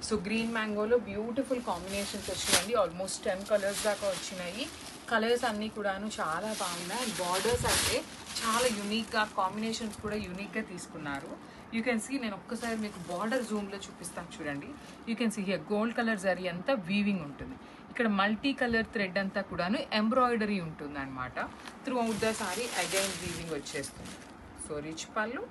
So green మ్యాంగోలో beautiful combinations వచ్చినాయండి. Almost 10 colours దాకా వచ్చినాయి. కలర్స్ అన్నీ కూడాను చాలా బాగున్నాయి. అండ్ బార్డర్స్ అయితే చాలా యూనిక్గా, కాంబినేషన్స్ కూడా యూనిక్గా తీసుకున్నారు. యూ కెన్ సీ, నేను ఒక్కసారి మీకు బార్డర్ జూమ్లో చూపిస్తాను చూడండి. You can see here gold colour zari అంతా వీవింగ్ ఉంటుంది. ఇక్కడ మల్టీ కలర్ థ్రెడ్ అంతా కూడాను ఎంబ్రాయిడరీ ఉంటుంది అనమాట. Through out the sorry again weaving వచ్చేస్తుంది. సో రిచ్ పళ్ళు,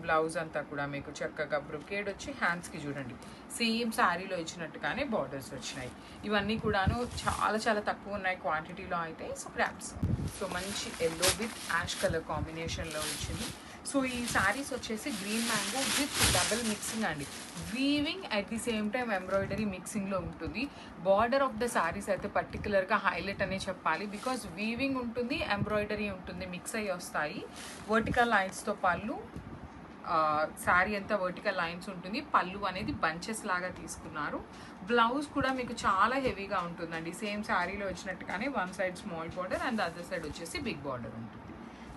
బ్లౌజ్ అంతా కూడా మీకు చక్కగా బ్రొకేడ్ వచ్చి హ్యాండ్స్కి చూడండి సేమ్ శారీలో ఇచ్చినట్టుగానే బార్డర్స్ వచ్చినాయి. ఇవన్నీ కూడాను చాలా చాలా తక్కువ ఉన్నాయి క్వాంటిటీలో అయితే. సో గ్రాప్స్, సో మంచి ఎల్లో విత్ యాష్ కలర్ కాంబినేషన్లో వచ్చింది. సో ఈ శారీస్ వచ్చేసి green mango with double mixing అండి. Weaving at the same time embroidery మిక్సింగ్లో ఉంటుంది. బార్డర్ ఆఫ్ ద శారీస్ అయితే పర్టికులర్గా హైలైట్ అనే చెప్పాలి. బికాజ్ వీవింగ్ ఉంటుంది, ఎంబ్రాయిడరీ ఉంటుంది, మిక్స్ అయ్యి వస్తాయి. వర్టికల్ లైన్స్తో పళ్ళు, శారీ అంతా వర్టికల్ లైన్స్ ఉంటుంది. పళ్ళు అనేది బంచెస్ లాగా తీసుకున్నారు. బ్లౌజ్ కూడా మీకు చాలా హెవీగా ఉంటుందండి. సేమ్ శారీలో వచ్చినట్టుగానే one side small border and other side వచ్చేసి బిగ్ బార్డర్ ఉంటుంది.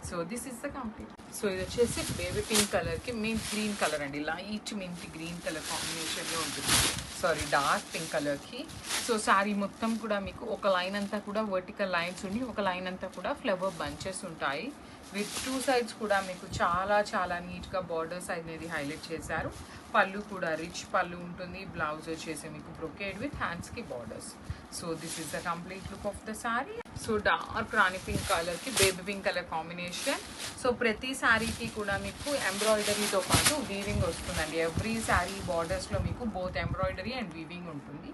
So this is the complete. So ఇది వచ్చేసి బేబీ పింక్ కలర్కి మింట్ గ్రీన్ కలర్ అండి. లైట్ మింట్ గ్రీన్ కలర్ కాంబినేషన్లో ఉంటుంది. సారీ, డార్క్ పింక్ కలర్కి. సో శారీ మొత్తం కూడా మీకు ఒక లైన్ అంతా కూడా వర్టికల్ లైన్స్ ఉండి, ఒక లైన్ అంతా కూడా ఫ్లవర్ బంచెస్ ఉంటాయి. విత్ టూ సైడ్స్ కూడా మీకు చాలా చాలా నీట్గా బార్డర్స్ అనేది హైలైట్ చేశారు. పళ్ళు కూడా రిచ్ పళ్ళు ఉంటుంది. బ్లౌజ్ వచ్చేసి మీకు బ్రొకేడ్ విత్ హ్యాండ్స్కి borders. So this is the complete look of the sari. So dark rani pink కలర్కి baby pink colour combination. So ప్రతి శారీకి కూడా మీకు ఎంబ్రాయిడరీతో పాటు వీవింగ్ వస్తుందండి. ఎవ్రీ శారీ బార్డర్స్లో మీకు బోత్ ఎంబ్రాయిడరీ అండ్ వీవింగ్ ఉంటుంది.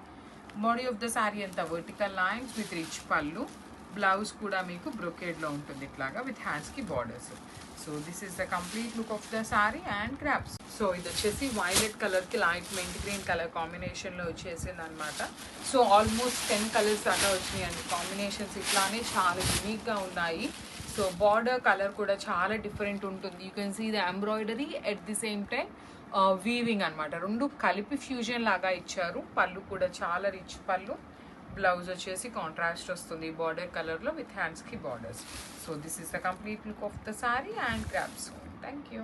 బాడీ ఆఫ్ ద శారీ అంతా వర్టికల్ లైన్స్ విత్ రిచ్ పళ్ళు. బ్లౌజ్ కూడా మీకు బ్రొకేడ్లో ఉంటుంది ఇట్లాగా విత్ హ్యాండ్స్కి borders. So this is the complete look of the sari and crops. So ఇది వచ్చేసి వైలెట్ కలర్కి లైట్ మెంట్ గ్రీన్ కలర్ కాంబినేషన్లో వచ్చేసింది అనమాట. సో ఆల్మోస్ట్ 10 కలర్స్ దాకా వచ్చినాయండి. కాంబినేషన్స్ ఇట్లానే చాలా యూనిక్గా ఉన్నాయి. సో బార్డర్ కలర్ కూడా చాలా డిఫరెంట్ ఉంటుంది. You can see the embroidery at the same time weaving అనమాట. రెండు కలిపి ఫ్యూజన్ లాగా ఇచ్చారు. పళ్ళు కూడా చాలా రిచ్ పళ్ళు. బ్లౌజ్ వచ్చేసి కాంట్రాస్ట్ వస్తుంది బార్డర్ కలర్లో విత్ హ్యాండ్స్కి borders. So this is the complete look of the sari and crops. Thank you.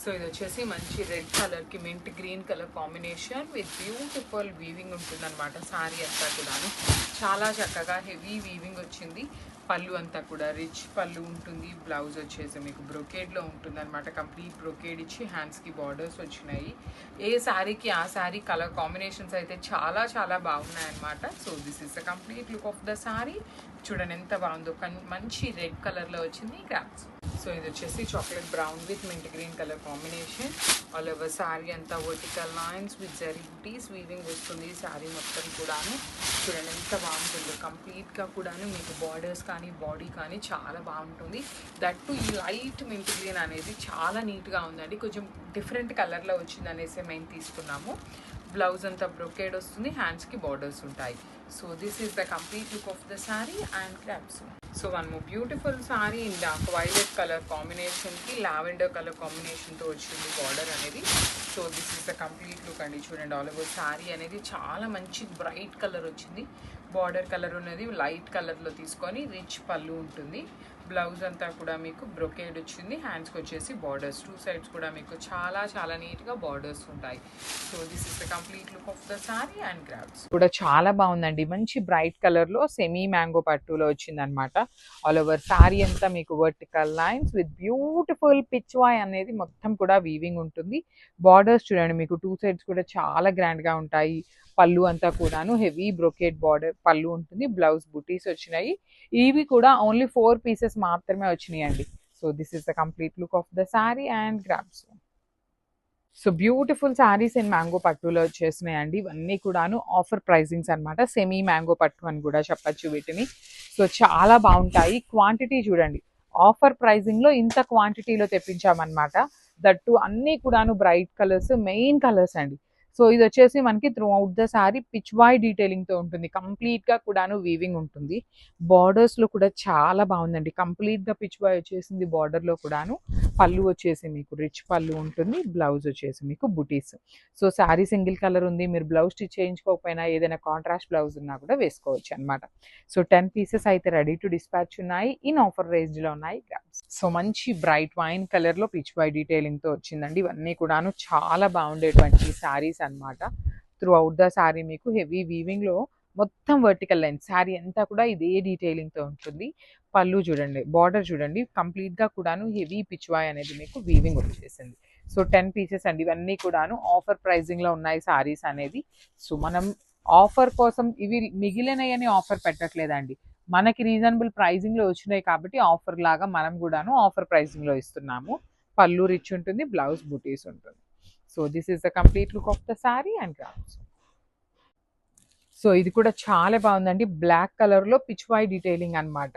So ఇది వచ్చేసి మంచి రెడ్ కలర్కి mint green colour combination with beautiful weaving ఉంటుంది అనమాట. శారీ అంతా కూడాను చాలా చక్కగా హెవీ వీవింగ్ వచ్చింది. పళ్ళు అంతా కూడా రిచ్ పళ్ళు ఉంటుంది. బ్లౌజ్ వచ్చేసి మీకు బ్రొకేడ్లో ఉంటుంది అనమాట. కంప్లీట్ బ్రొకేడ్ ఇచ్చి హ్యాండ్స్కి బార్డర్స్ వచ్చినాయి. ఏ శారీకి ఆ శారీ కలర్ కాంబినేషన్స్ అయితే చాలా చాలా బాగున్నాయి అనమాట. So this is the complete look of the sari. చూడండి ఎంత బాగుందో. మంచి రెడ్ కలర్లో వచ్చింది క్రాప్స్. సో ఇది వచ్చేసి chocolate brown with mint green colour combination. All over sari అంతా vertical lines with zari bootis weaving వస్తుంది. శారీ మొత్తం కూడాను చూడండి ఎంత బాగుంటుందో. కంప్లీట్గా కూడాను మీకు బార్డర్స్ కానీ బాడీ కానీ చాలా బాగుంటుంది. దట్టు ఈ లైట్ మింట్ గ్రీన్ అనేది చాలా నీట్గా ఉందండి. కొంచెం డిఫరెంట్ కలర్లో వచ్చింది అనేసి మేము తీసుకున్నాము. బ్లౌజ్ అంతా బ్రొకేడ్ వస్తుంది, హ్యాండ్స్కి బార్డర్స్ ఉంటాయి. So this is the complete look of the sari and crops. So one more beautiful sari in dark violet colour కాంబినేషన్కి లావెండర్ కలర్ కాంబినేషన్తో వచ్చింది బార్డర్ అనేది. So this is the complete look అండి. చూడండి ఆల్ ఓవర్ శారీ అనేది చాలా మంచి బ్రైట్ కలర్ వచ్చింది. బార్డర్ కలర్ అనేది లైట్ కలర్లో తీసుకొని రిచ్ పళ్ళు ఉంటుంది. బ్లౌజ్ అంతా కూడా మీకు బ్రొకేడ్ వచ్చింది. హ్యాండ్స్కి వచ్చేసి బార్డర్స్ టూ సైడ్స్ కూడా మీకు చాలా చాలా నీట్గా బార్డర్స్ ఉంటాయి. So this is the complete look of the sari and grasp. కూడా చాలా బాగుందండి. మంచి బ్రైట్ కలర్లో సెమీ మ్యాంగో పట్టులో వచ్చింది అనమాట. ఆల్ ఓవర్ శారీ అంతా మీకు vertical lines with beautiful Pichwai అనేది మొత్తం కూడా వీవింగ్ ఉంటుంది. బార్డర్స్ చూడండి మీకు టూ సైడ్స్ కూడా చాలా గ్రాండ్గా ఉంటాయి. పళ్ళు అంతా కూడాను హెవీ బ్రొకేడ్ బార్డర్ పళ్ళు ఉంటుంది. బ్లౌజ్ బుటీస్ వచ్చినాయి. ఇవి కూడా ఓన్లీ 4 పీసెస్ మాత్రమే వచ్చినాయి అండి. So this is the complete look of the sari and grasp. So beautiful saris in mango పట్టులో వచ్చేసినాయండి. ఇవన్నీ కూడాను ఆఫర్ ప్రైజింగ్స్ అనమాట. సెమీ మ్యాంగో పట్టు అని కూడా చెప్పచ్చు వీటిని. సో చాలా బాగుంటాయి. క్వాంటిటీ చూడండి, ఆఫర్ ప్రైజింగ్లో ఇంత క్వాంటిటీలో తెప్పించామన్నమాట. దట్టు అన్నీ కూడాను బ్రైట్ కలర్స్, మెయిన్ కలర్స్ అండి. సో ఇది వచ్చేసి మనకి through out the sari pitch వాయ్ డీటెయిలింగ్తో ఉంటుంది. కంప్లీట్గా కూడాను వీవింగ్ ఉంటుంది. బార్డర్స్లో కూడా చాలా బాగుందండి. కంప్లీట్గా పిచ్ వాయ్ వచ్చేసింది బార్డర్లో కూడాను. పళ్ళు వచ్చేసి మీకు రిచ్ పళ్ళు ఉంటుంది. బ్లౌజ్ వచ్చేసి మీకు బుటీస్. సో శారీ సింగిల్ కలర్ ఉంది. మీరు బ్లౌజ్ స్టిచ్ చేయించుకోకపోయినా ఏదైనా కాంట్రాస్ట్ బ్లౌజ్ ఉన్నా కూడా వేసుకోవచ్చు అనమాట. సో 10 పీసెస్ అయితే రెడీ టు డిస్పాచ్ ఉన్నాయి. ఇన్ ఆఫర్ రేంజ్లో ఉన్నాయి. సో మంచి బ్రైట్ వైన్ కలర్లో పిచ్ వాయ్ డీటెయిలింగ్తో వచ్చిందండి. ఇవన్నీ కూడాను చాలా బాగుండేటువంటి శారీస్ అనమాట. త్రూ అవుట్ ద శారీ మీకు హెవీ వీవింగ్లో మొత్తం వర్టికల్ లైన్ శారీ అంతా కూడా ఇదే డీటెయిలింగ్తో ఉంటుంది. పళ్ళు చూడండి, బార్డర్ చూడండి, కంప్లీట్గా కూడాను హెవీ పిచ్వాయ్ అనేది మీకు వీవింగ్ వచ్చేసింది. సో 10 పీసెస్ అండి, ఇవన్నీ కూడాను ఆఫర్ ప్రైజింగ్లో ఉన్నాయి శారీస్ అనేది. సో మనం ఆఫర్ కోసం ఇవి మిగిలినయని ఆఫర్ పెట్టట్లేదండి, మనకి రీజనబుల్ ప్రైజింగ్లో వచ్చినాయి కాబట్టి ఆఫర్ లాగా మనం కూడాను ఆఫర్ ప్రైజింగ్లో ఇస్తున్నాము. పళ్ళు రిచ్ ఉంటుంది, బ్లౌజ్ బుటీస్ ఉంటుంది. So this is the complete look of the sari and grams. So ఇది కూడా చాలా బాగుందండి, బ్లాక్ కలర్లో పిచ్ వై డీటెయిలింగ్ అనమాట.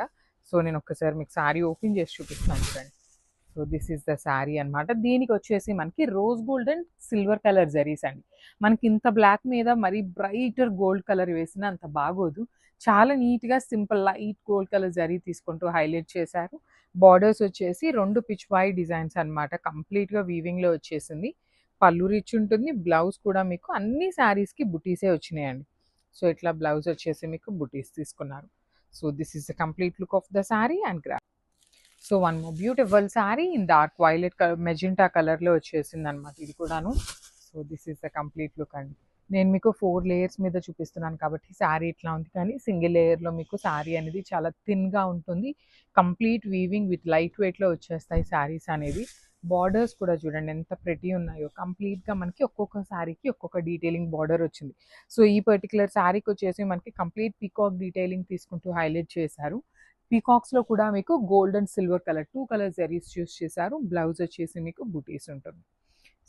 సో నేను ఒక్కసారి మీకు శారీ ఓపెన్ చేసి చూపిస్తాను చూడండి. So this is the sari అనమాట. దీనికి వచ్చేసి మనకి rose gold and silver colour zaris అండి. మనకి ఇంత బ్లాక్ మీద మరి బ్రైటర్ గోల్డ్ కలర్ వేసినా అంత బాగోదు. చాలా నీట్గా simple light gold colour zari తీసుకుంటూ హైలైట్ చేశారు. బార్డర్స్ వచ్చేసి 2 పిచ్ వై డిజైన్స్ అనమాట, కంప్లీట్గా వీవింగ్లో వచ్చేసింది. పళ్ళు రిచ్ ఉంటుంది, బ్లౌజ్ కూడా మీకు అన్ని శారీస్కి బుటీసే వచ్చినాయండి. సో ఇట్లా బ్లౌజ్ వచ్చేసి మీకు బుటీస్ తీసుకున్నారు. So this is the complete look of the sari and gram. So one more beautiful sari in dark violet colour magenta కలర్లో వచ్చేసింది అనమాట ఇది కూడాను. So this is the complete look అండి. నేను మీకు 4 లేయర్స్ మీద చూపిస్తున్నాను కాబట్టి శారీ ఇట్లా ఉంది, కానీ సింగిల్ లేయర్లో మీకు శారీ అనేది చాలా థిన్గా ఉంటుంది. కంప్లీట్ వీవింగ్ విత్ లైట్ వెయిట్లో వచ్చేస్తాయి శారీస్ అనేది. బార్డర్స్ కూడా చూడండి ఎంత ప్రెటీ ఉన్నాయో, కంప్లీట్గా మనకి ఒక్కొక్క శారీకి ఒక్కొక్క డీటెయిలింగ్ బార్డర్ వచ్చింది. సో ఈ పర్టికులర్ శారీకి వచ్చేసి మనకి కంప్లీట్ పీకాక్ డీటెయిలింగ్ తీసుకుంటూ హైలైట్ చేశారు. పీకాక్స్లో కూడా మీకు gold and silver colour 2 colour zaris choose చేశారు. బ్లౌజ్ వచ్చేసి మీకు బూటీస్ ఉంటుంది.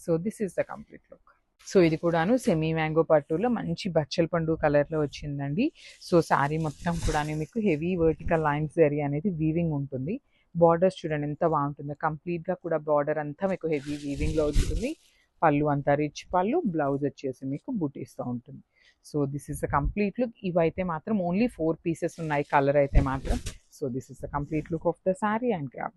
So this is the complete look. So ఇది కూడాను సెమీ మ్యాంగో పట్టులో మంచి బచ్చల పండు కలర్లో వచ్చిందండి. సో శారీ మొత్తం కూడా మీకు హెవీ వర్టికల్ లైన్స్ జరీ అనేది వీవింగ్ ఉంటుంది. బార్డర్స్ చూడండి ఎంత బాగుంటుందో, కంప్లీట్గా కూడా బార్డర్ అంతా మీకు హెవీ వీవింగ్లో ఉంటుంది. పళ్ళు అంతా రిచ్ పళ్ళు, బ్లౌజ్ వచ్చేసి మీకు బూటీస్తో ఉంటుంది. So this is the complete look. ఇవైతే మాత్రం ఓన్లీ 4 పీసెస్ ఉన్నాయి కలర్ అయితే మాత్రం. So this is the complete look of the sari and grab.